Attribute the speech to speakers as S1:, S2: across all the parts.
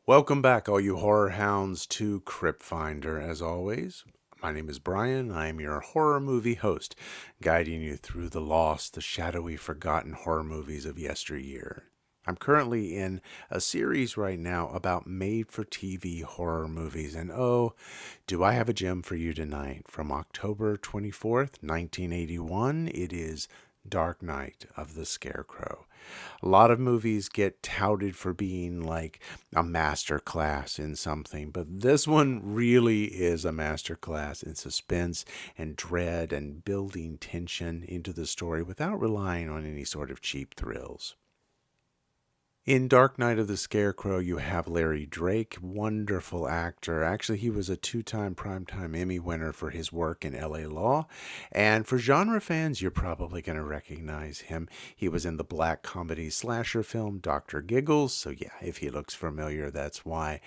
S1: Welcome back, all you horror hounds, to Crypt Finder. As always, my name is Brian. I am your horror movie host, guiding you through the lost, the shadowy, forgotten horror movies of yesteryear. I'm currently in a series right now about made-for-TV horror movies, and oh, do I have a gem for you tonight. From October 24th, 1981, it is Dark Night of the Scarecrow. A lot of movies get touted for being like a master class in something, but this one really is a master class in suspense and dread and building tension into the story without relying on any sort of cheap thrills. In Dark Night of the Scarecrow, you have Larry Drake, wonderful actor. Actually, he was a two-time Primetime Emmy winner for his work in LA Law. And for genre fans, you're probably going to recognize him. He was in the black comedy slasher film Dr. Giggles. So yeah, if he looks familiar, that's why.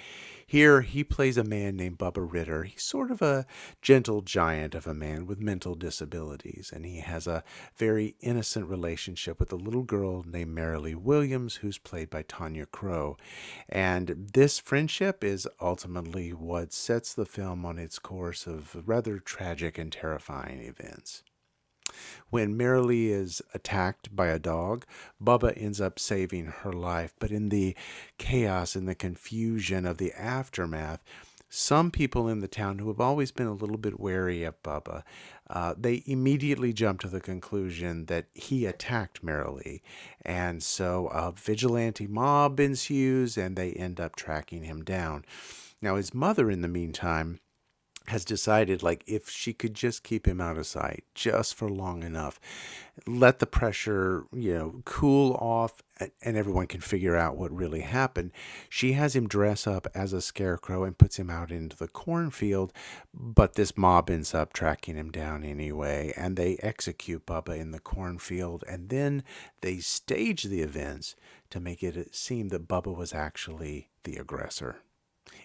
S1: Here, he plays a man named Bubba Ritter. He's sort of a gentle giant of a man with mental disabilities, and he has a very innocent relationship with a little girl named Marilee Williams, who's played by Tanya Crow. And this friendship is ultimately what sets the film on its course of rather tragic and terrifying events. When Marilee is attacked by a dog, Bubba ends up saving her life. But in the chaos and the confusion of the aftermath, some people in the town who have always been a little bit wary of Bubba, they immediately jump to the conclusion that he attacked Marilee. And so a vigilante mob ensues and they end up tracking him down. Now, his mother, in the meantime, has decided, like, if she could just keep him out of sight just for long enough, let the pressure cool off, and everyone can figure out what really happened, she has him dress up as a scarecrow and puts him out into the cornfield. But this mob ends up tracking him down anyway, and they execute Bubba in the cornfield, and then they stage the events to make it seem that Bubba was actually the aggressor.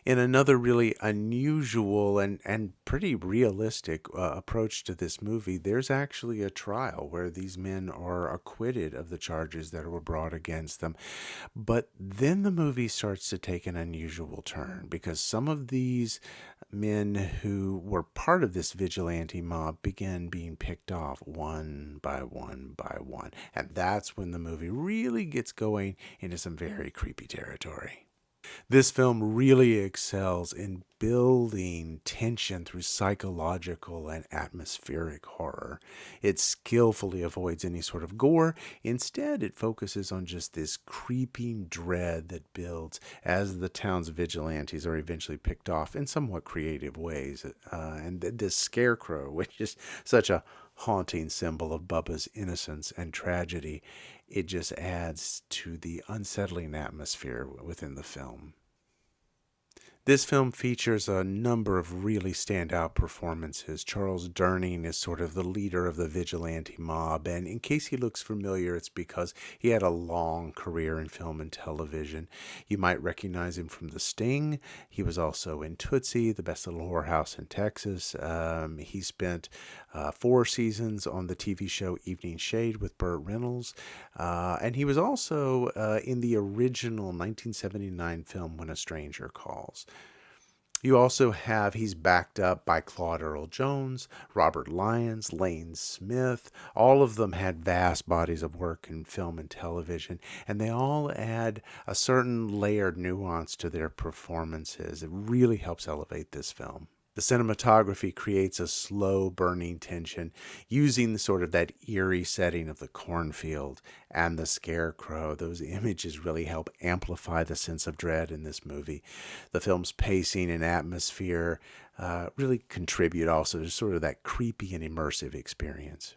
S1: In another really unusual and pretty realistic approach to this movie, there's actually a trial where these men are acquitted of the charges that were brought against them. But then the movie starts to take an unusual turn because some of these men who were part of this vigilante mob begin being picked off one by one by one. And that's when the movie really gets going into some very creepy territory. This film really excels in building tension through psychological and atmospheric horror. It skillfully avoids any sort of gore. Instead, it focuses on just this creeping dread that builds as the town's vigilantes are eventually picked off in somewhat creative ways. And this scarecrow, which is such a haunting symbol of Bubba's innocence and tragedy, it just adds to the unsettling atmosphere within the film. This film features a number of really standout performances. Charles Durning is sort of the leader of the vigilante mob, and in case he looks familiar, it's because he had a long career in film and television. You might recognize him from The Sting. He was also in Tootsie, The Best Little Whorehouse in Texas. He spent 4 seasons on the TV show Evening Shade with Burt Reynolds, and he was also in the original 1979 film When a Stranger Calls. You also have, he's backed up by Claude Earl Jones, Robert Lyons, Lane Smith. All of them had vast bodies of work in film and television, and they all add a certain layered nuance to their performances. It really helps elevate this film. The cinematography creates a slow burning tension using sort of that eerie setting of the cornfield and the scarecrow. Those images really help amplify the sense of dread in this movie. The film's pacing and atmosphere really contribute also to sort of that creepy and immersive experience.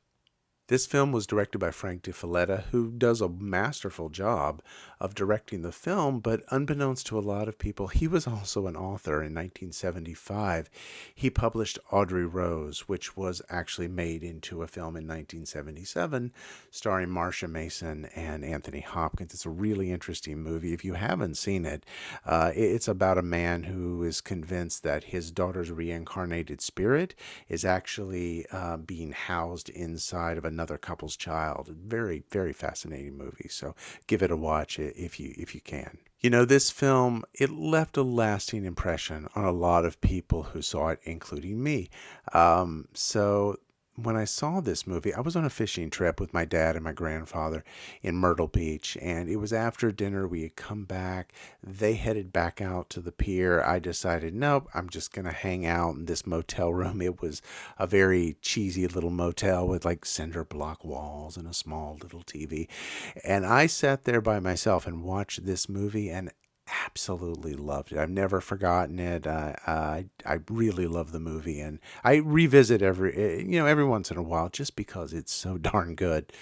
S1: This film was directed by Frank DiFilletta, who does a masterful job of directing the film, but unbeknownst to a lot of people, he was also an author. In 1975, he published Audrey Rose, which was actually made into a film in 1977, starring Marsha Mason and Anthony Hopkins. It's a really interesting movie. If you haven't seen it, it's about a man who is convinced that his daughter's reincarnated spirit is actually being housed inside of another couple's child. Very, very fascinating movie. So give it a watch if you can. You know, this film, it left a lasting impression on a lot of people who saw it, including me. So when I saw this movie, I was on a fishing trip with my dad and my grandfather in Myrtle Beach, and it was after dinner. We had come back. They headed back out to the pier. I decided, nope, I'm just going to hang out in this motel room. It was a very cheesy little motel with like cinder block walls and a small little TV. And I sat there by myself and watched this movie, and absolutely loved it. I've never forgotten it. I really love the movie, and I revisit every once in a while just because it's so darn good.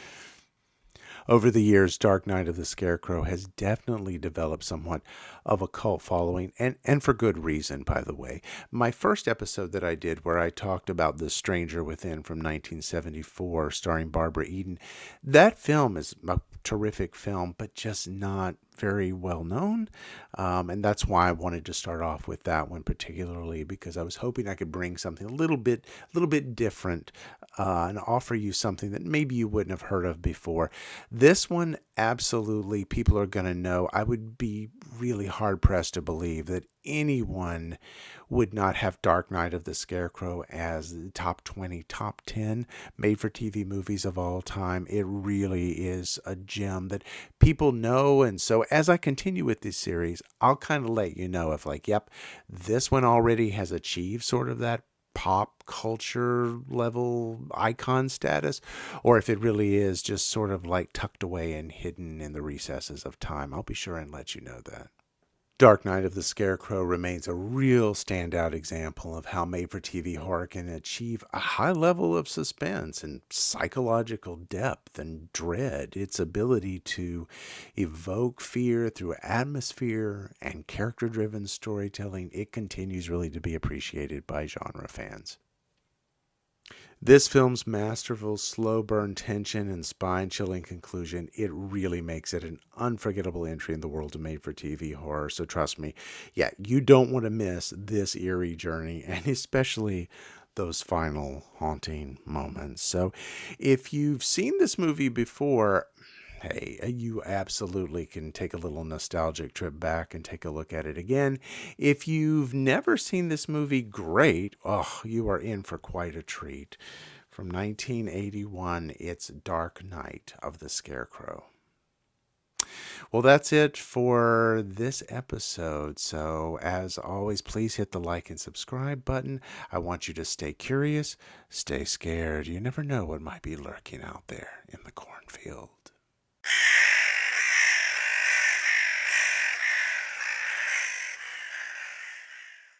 S1: Over the years, Dark Night of the Scarecrow has definitely developed somewhat of a cult following, and for good reason, by the way. My first episode that I did, where I talked about The Stranger Within from 1974, starring Barbara Eden, that film is a terrific film, but just not very well known. And that's why I wanted to start off with that one particularly, because I was hoping I could bring something a little bit different and offer you something that maybe you wouldn't have heard of before. This one, absolutely, people are going to know. I would be really hard pressed to believe that anyone would not have Dark Night of the Scarecrow as the top 20, top 10 made-for-TV movies of all time. It really is a gem that people know. And so as I continue with this series, I'll kind of let you know if like, yep, this one already has achieved sort of that pop culture level icon status, or if it really is just sort of like tucked away and hidden in the recesses of time. I'll be sure and let you know that. Dark Night of the Scarecrow remains a real standout example of how made-for-TV horror can achieve a high level of suspense and psychological depth and dread. Its ability to evoke fear through atmosphere and character-driven storytelling, it continues really to be appreciated by genre fans. This film's masterful slow burn tension and spine-chilling conclusion, it really makes it an unforgettable entry in the world of made-for-TV horror. So trust me, yeah, you don't want to miss this eerie journey, and especially those final haunting moments. So if you've seen this movie before, hey, you absolutely can take a little nostalgic trip back and take a look at it again. If you've never seen this movie, great. Oh, you are in for quite a treat. From 1981, it's Dark Night of the Scarecrow. Well, that's it for this episode. So, as always, please hit the like and subscribe button. I want you to stay curious, stay scared. You never know what might be lurking out there in the cornfield.